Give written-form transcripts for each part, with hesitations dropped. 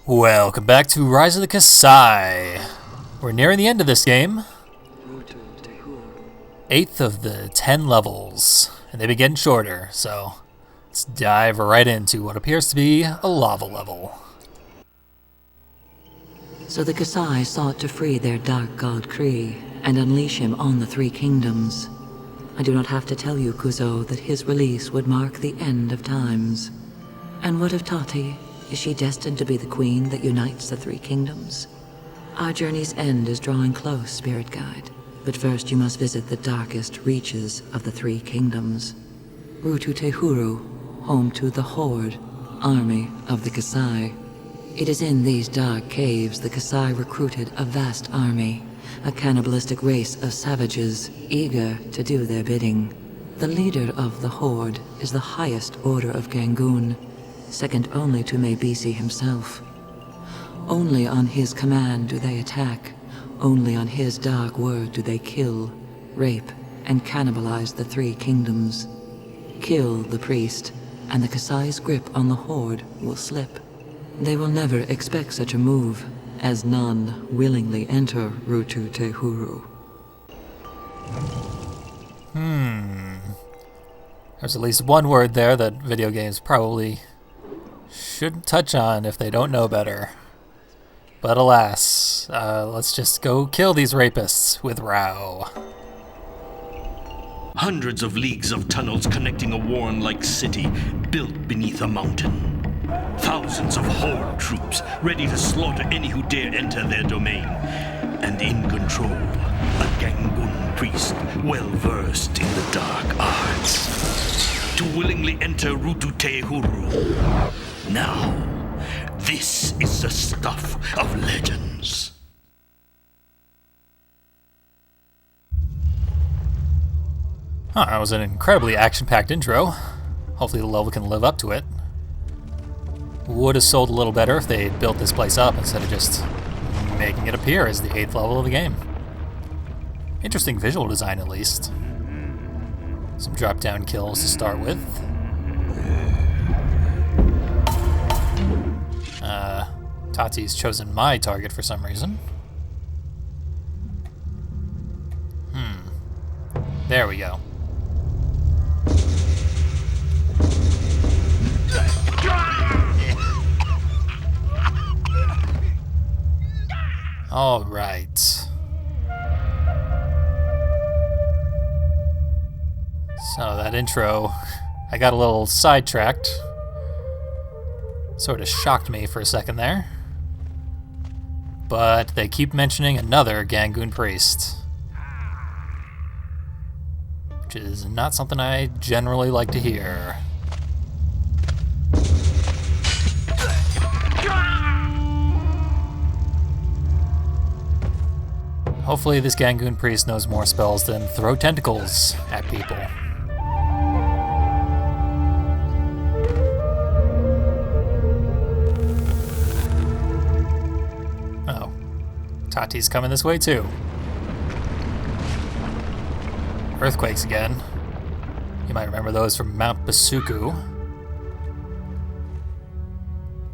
Welcome back to Rise of the Kasai. We're nearing the end of this game. 8th of the 10 levels, and they've been getting shorter, so let's dive right into what appears to be a lava level. So the Kasai sought to free their dark god Kree and unleash him on the Three Kingdoms. I do not have to tell you, Kuzo, that his release would mark the end of times. And what of Tati? Is she destined to be the queen that unites the Three Kingdoms? Our journey's end is drawing close, Spirit Guide. But first you must visit the darkest reaches of the Three Kingdoms. Rutu Huru, home to the Horde, army of the Kasai. It is in these dark caves the Kasai recruited a vast army, a cannibalistic race of savages eager to do their bidding. The leader of the Horde is the highest order of Gangoon, second only to Mabisi himself. Only on his command do they attack. Only on his dark word do they kill, rape, and cannibalize the Three Kingdoms. Kill the priest, and the Kasai's grip on the Horde will slip. They will never expect such a move, as none willingly enter Rutu Huru. There's at least one word there that video games probably shouldn't touch on if they don't know better. But alas, let's just go kill these rapists with Rao. Hundreds of leagues of tunnels connecting a warren-like city built beneath a mountain. Thousands of Horde troops ready to slaughter any who dare enter their domain. And in control, a Gangoon priest well-versed in the dark arts. To willingly enter Rutu Huru. Now, this is the stuff of legends. That was an incredibly action-packed intro. Hopefully the level can live up to it. Would have sold a little better if they built this place up instead of just making it appear as the 8th level of the game. Interesting visual design, at least. Some drop-down kills to start with. Tati's chosen my target for some reason. There we go. All right. So that intro, I got a little sidetracked. Sort of shocked me for a second there. But they keep mentioning another Gangoon priest. Which is not something I generally like to hear. Hopefully this Gangoon priest knows more spells than throw tentacles at people. Oh, Tati's coming this way too. Earthquakes again. You might remember those from Mount Basuku.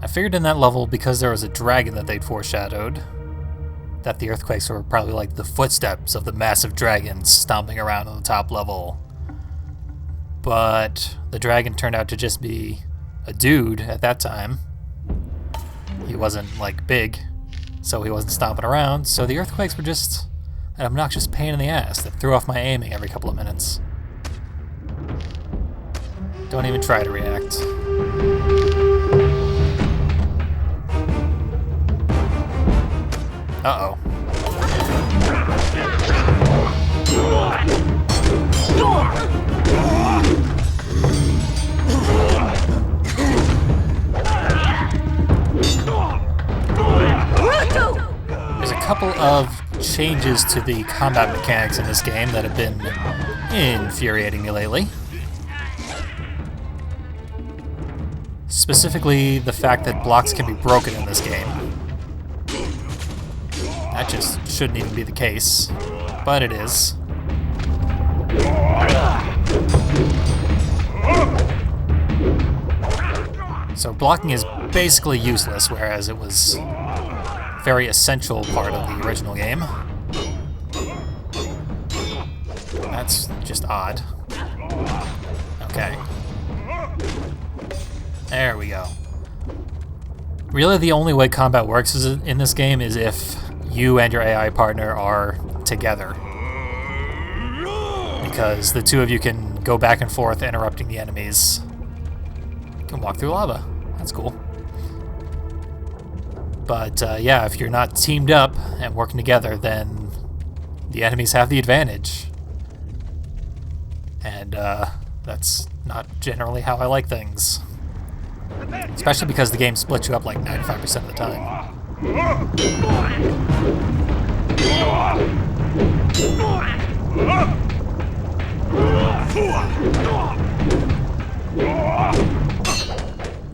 I figured in that level, because there was a dragon that they'd foreshadowed, that the earthquakes were probably like the footsteps of the massive dragon stomping around on the top level. But the dragon turned out to just be a dude at that time. He wasn't like big, so he wasn't stomping around, so the earthquakes were just an obnoxious pain in the ass that threw off my aiming every couple of minutes. Don't even try to react. Uh-oh. There's a couple of changes to the combat mechanics in this game that have been infuriating me lately. Specifically, the fact that blocks can be broken in this game. That just shouldn't even be the case, but it is. So blocking is basically useless, whereas it was a very essential part of the original game. That's just odd. Okay. There we go. Really, the only way combat works in this game is if you and your AI partner are together. Because the two of you can go back and forth interrupting the enemies. You can walk through lava. That's cool. But yeah, if you're not teamed up and working together, then the enemies have the advantage. And that's not generally how I like things. Especially because the game splits you up like 95% of the time.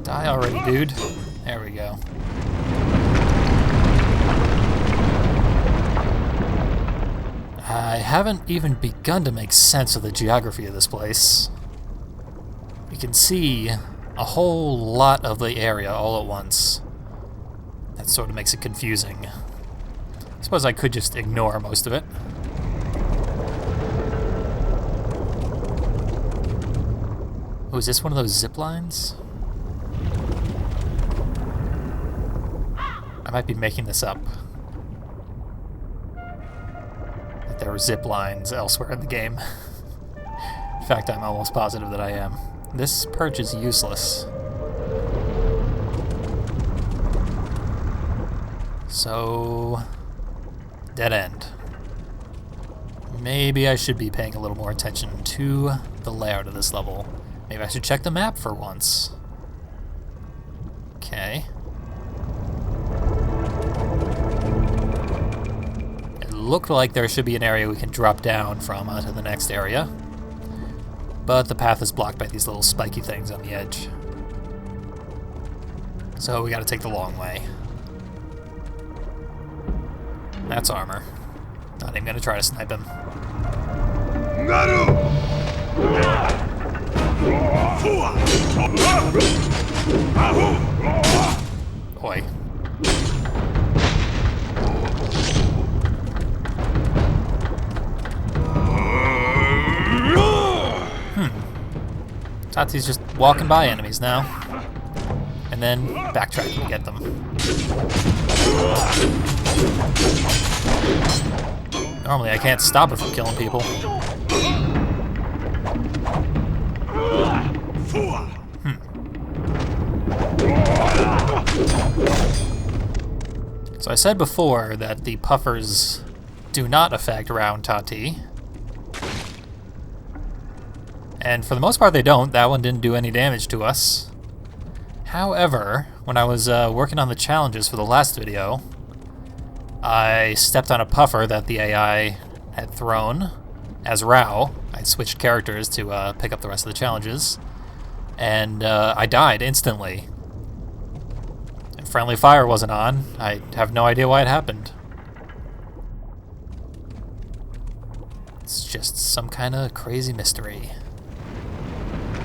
Die already, dude. There we go. I haven't even begun to make sense of the geography of this place. You can see a whole lot of the area all at once. That sort of makes it confusing. I suppose I could just ignore most of it. Oh, is this one of those zip lines? I might be making this up. That there were zip lines elsewhere in the game. In fact, I'm almost positive that I am. This perch is useless. So, dead end. Maybe I should be paying a little more attention to the layout of this level. Maybe I should check the map for once. Okay. It looked like there should be an area we can drop down from onto the next area. But the path is blocked by these little spiky things on the edge. So we gotta take the long way. That's armor. Not even gonna try to snipe him. Boy. Tati's just walking by enemies now. And then backtracking to get them. Normally I can't stop it from killing people. So I said before that the puffers do not affect round Tati. And for the most part they don't. That one didn't do any damage to us. However, when I was working on the challenges for the last video, I stepped on a puffer that the AI had thrown as Rao. I switched characters to pick up the rest of the challenges, and I died instantly. And friendly fire wasn't on. I have no idea why it happened. It's just some kind of crazy mystery.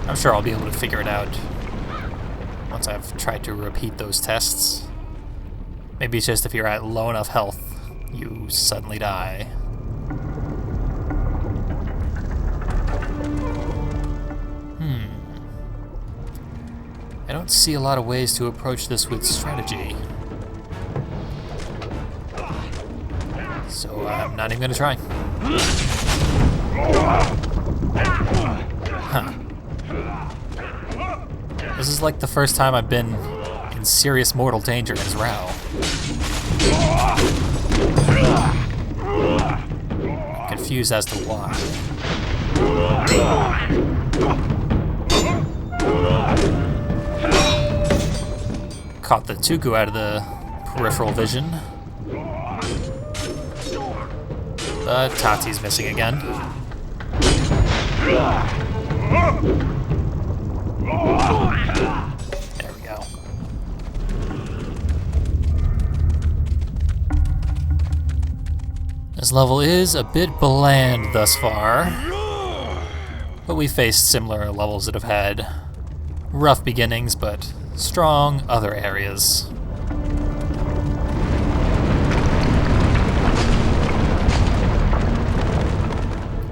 I'm sure I'll be able to figure it out once I've tried to repeat those tests. Maybe it's just if you're at low enough health, you suddenly die. I don't see a lot of ways to approach this with strategy. So I'm not even gonna try. Huh. This is like the first time I've been in serious mortal danger as Rao. I'm confused as to why. Caught the Tuku out of the peripheral vision. But Tati's missing again. There we go. This level is a bit bland thus far, but we faced similar levels that have had rough beginnings, but strong other areas.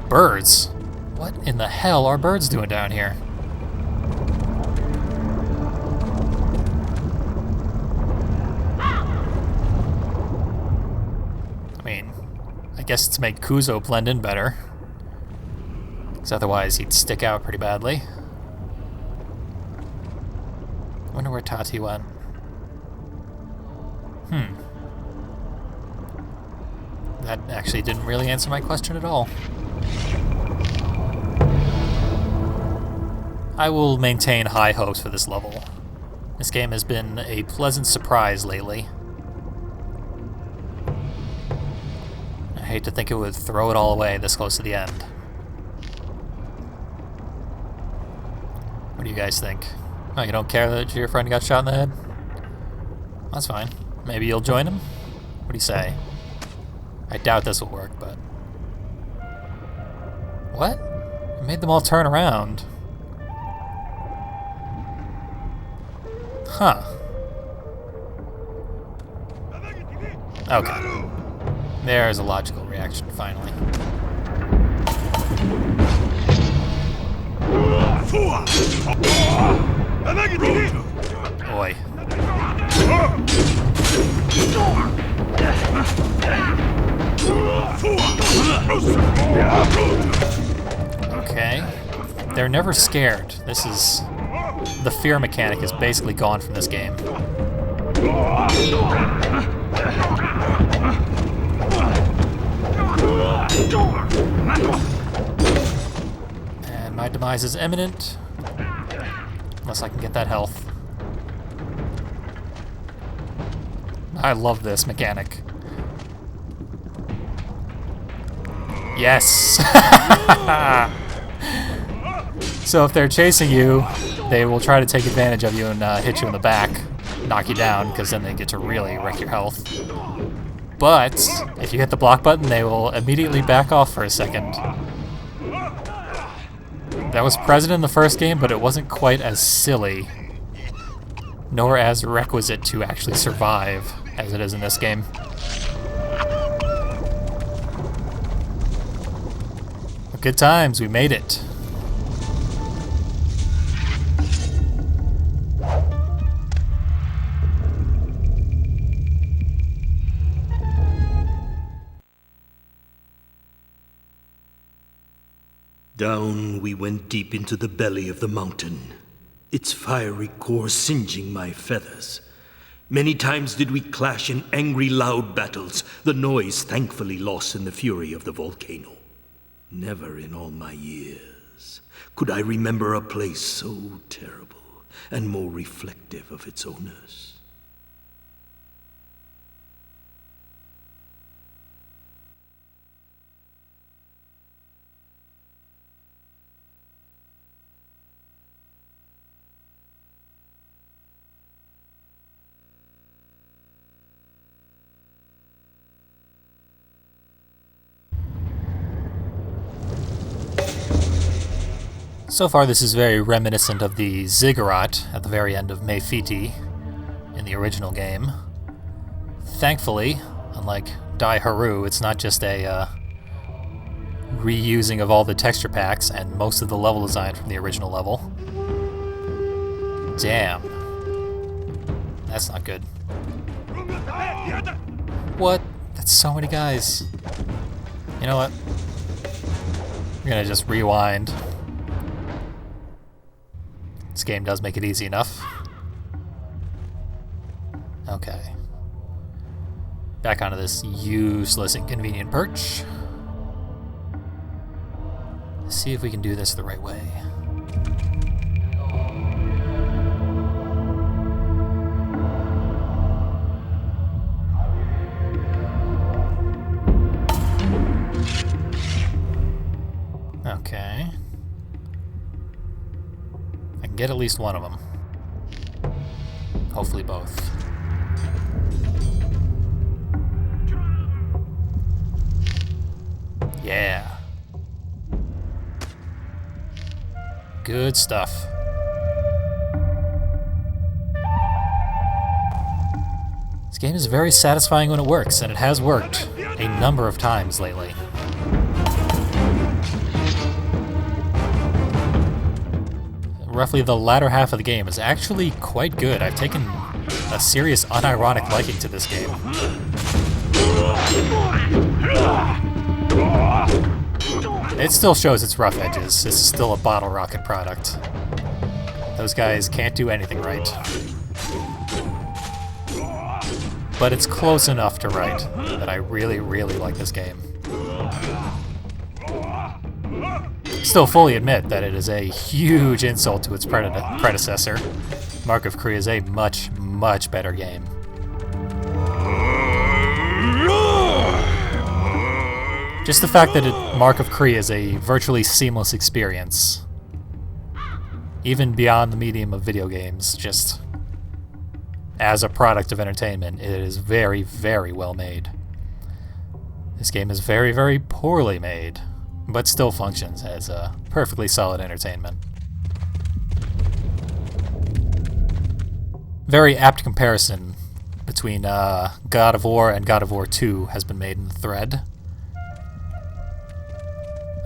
Birds? What in the hell are birds doing down here? I mean, I guess to make Kuzo blend in better. Because otherwise he'd stick out pretty badly. Wonder where Tati went. That actually didn't really answer my question at all. I will maintain high hopes for this level. This game has been a pleasant surprise lately. I hate to think it would throw it all away this close to the end. What do you guys think? Oh, you don't care that your friend got shot in the head? That's fine. Maybe you'll join him? What do you say? I doubt this will work, but... What? It made them all turn around. Huh. Okay. There's a logical reaction, finally. Oi. Okay. They're never scared. This is... The fear mechanic is basically gone from this game. And my demise is imminent. Unless I can get that health. I love this mechanic. Yes! So if they're chasing you, they will try to take advantage of you and hit you in the back, knock you down, because then they get to really wreck your health. But if you hit the block button, they will immediately back off for a second. That was present in the first game, but it wasn't quite as silly, nor as requisite to actually survive as it is in this game. But good times, we made it. Down we went deep into the belly of the mountain, its fiery core singeing my feathers. Many times did we clash in angry, loud battles, the noise thankfully lost in the fury of the volcano. Never in all my years could I remember a place so terrible and more reflective of its owners. So far, this is very reminiscent of the ziggurat at the very end of Mephiti in the original game. Thankfully, unlike Dai Huru, it's not just a reusing of all the texture packs and most of the level design from the original level. Damn. That's not good. What? That's so many guys. You know what? We're gonna just rewind. This game does make it easy enough. Okay. Back onto this useless, inconvenient perch. Let's see if we can do this the right way. Okay. I can get at least one of them. Hopefully both. Yeah. Good stuff. This game is very satisfying when it works, and it has worked a number of times lately. Roughly the latter half of the game is actually quite good. I've taken a serious unironic liking to this game. It still shows its rough edges. This is still a bottle rocket product. Those guys can't do anything right. But it's close enough to right that I really, really like this game. Still fully admit that it is a huge insult to its predecessor. Mark of Kri is a much, much better game. Just the fact that Mark of Kri is a virtually seamless experience, even beyond the medium of video games, just as a product of entertainment, it is very, very well made. This game is very, very poorly made, but still functions as a perfectly solid entertainment. Very apt comparison between God of War and God of War 2 has been made in the thread.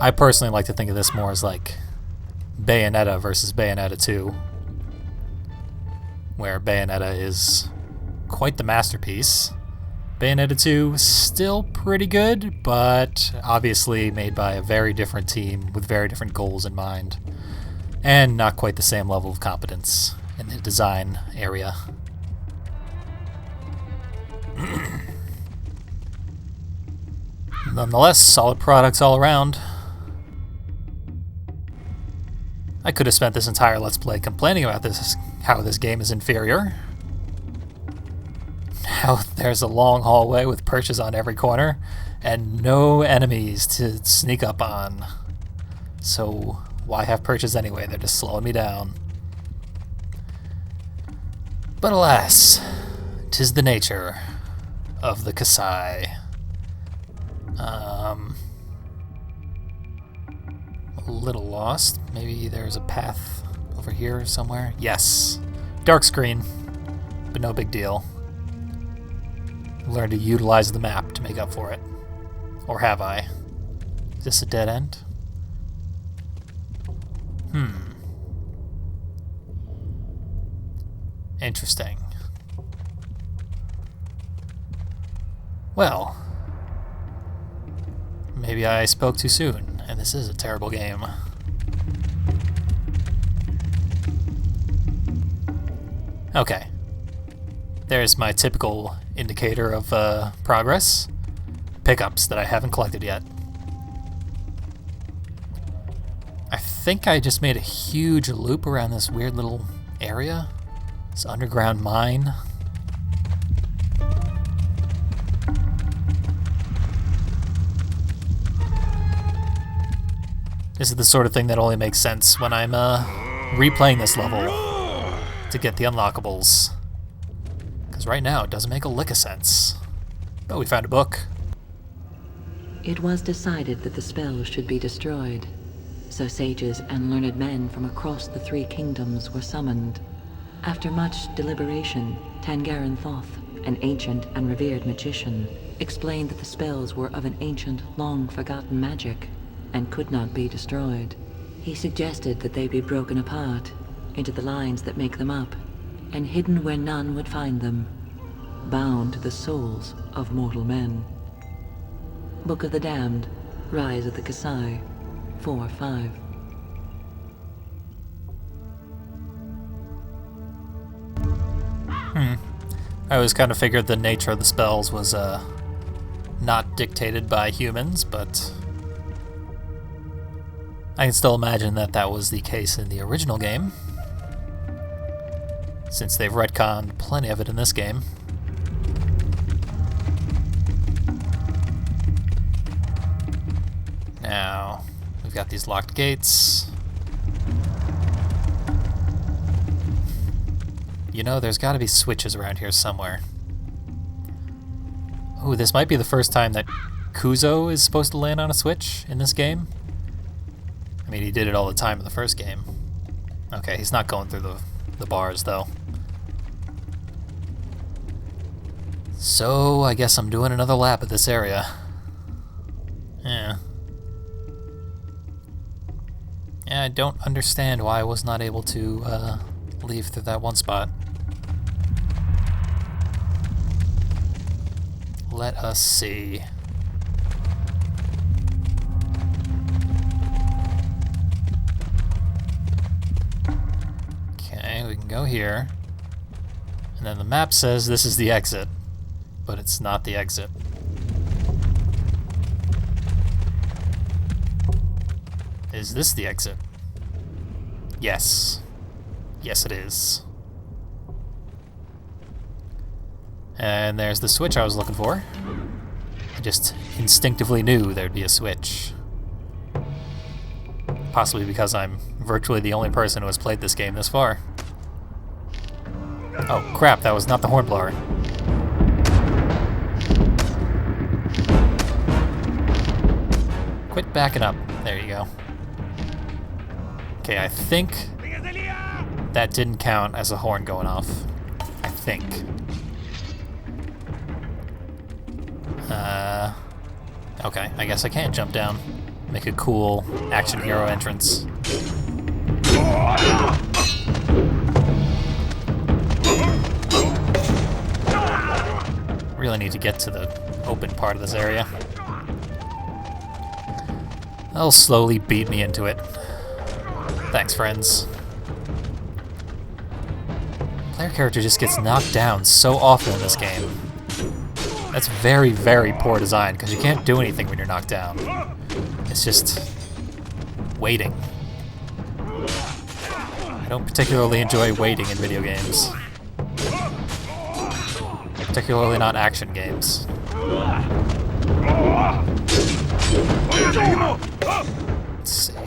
I personally like to think of this more as like Bayonetta versus Bayonetta 2, where Bayonetta is quite the masterpiece. Bayonetta 2 still pretty good, but obviously made by a very different team with very different goals in mind, and not quite the same level of competence in the design area. Nonetheless, solid products all around. I could have spent this entire Let's Play complaining about how this game is inferior. How there's a long hallway with perches on every corner, and no enemies to sneak up on. So why have perches anyway? They're just slowing me down. But alas, 'tis the nature of the Kasai. A little lost. Maybe there's a path over here somewhere. Yes. Dark screen, but no big deal. Learn to utilize the map to make up for it. Or have I? Is this a dead end? Interesting. Well, maybe I spoke too soon, and this is a terrible game. Okay. There's my typical indicator of progress. Pickups that I haven't collected yet. I think I just made a huge loop around this weird little area. This underground mine. This is the sort of thing that only makes sense when I'm replaying this level to get the unlockables. Because right now it doesn't make a lick of sense. But we found a book. It was decided that the spell should be destroyed, so sages and learned men from across the three kingdoms were summoned. After much deliberation, Tangaran Thoth, an ancient and revered magician, explained that the spells were of an ancient, long-forgotten magic and could not be destroyed. He suggested that they be broken apart into the lines that make them up and hidden where none would find them, bound to the souls of mortal men. Book of the Damned, Rise of the Kasai, 4-5. I always kind of figured the nature of the spells was not dictated by humans, but I can still imagine that that was the case in the original game, since they've retconned plenty of it in this game. Now, we've got these locked gates. You know, there's got to be switches around here somewhere. Ooh, this might be the first time that Kuzo is supposed to land on a switch in this game. I mean, he did it all the time in the first game. Okay, he's not going through the bars, though. So, I guess I'm doing another lap at this area. Yeah. Yeah, I don't understand why I was not able to leave through that one spot. Let us see. Okay, we can go here. And then the map says this is the exit, but it's not the exit. Is this the exit? Yes. Yes, it is. And there's the switch I was looking for. I just instinctively knew there'd be a switch. Possibly because I'm virtually the only person who has played this game this far. Oh crap, that was not the hornblower. Quit backing up. There you go. Okay, I think that didn't count as a horn going off. I think. Okay, I guess I can't jump down. Make a cool action hero entrance. Really need to get to the open part of this area. They'll slowly beat me into it. Thanks, friends. Player character just gets knocked down so often in this game. That's very, very poor design, because you can't do anything when you're knocked down. It's just waiting. I don't particularly enjoy waiting in video games. Particularly not action games. Let's see.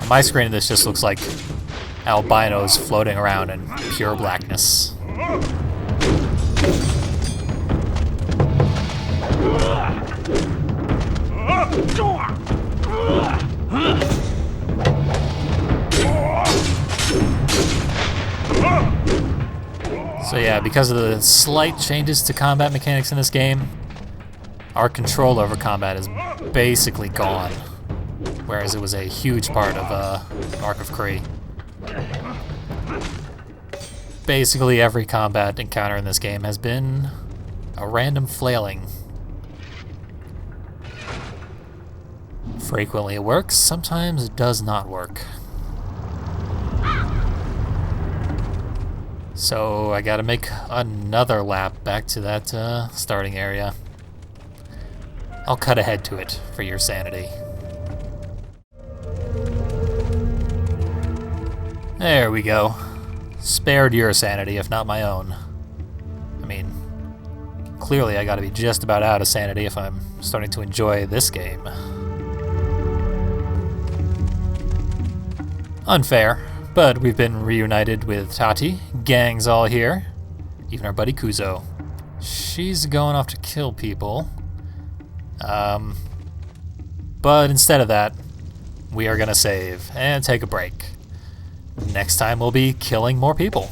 On my screen, this just looks like albinos floating around in pure blackness. So yeah, because of the slight changes to combat mechanics in this game, our control over combat is basically gone, whereas it was a huge part of Mark of Kree. Basically every combat encounter in this game has been a random flailing. Frequently it works, sometimes it does not work. So I gotta make another lap back to that starting area. I'll cut ahead to it for your sanity. There we go. Spared your sanity, if not my own. I mean, clearly I gotta be just about out of sanity if I'm starting to enjoy this game. Unfair, but we've been reunited with Tati. Gang's all here. Even our buddy Kuzo. She's going off to kill people. But instead of that, we are gonna save and take a break. Next time we'll be killing more people.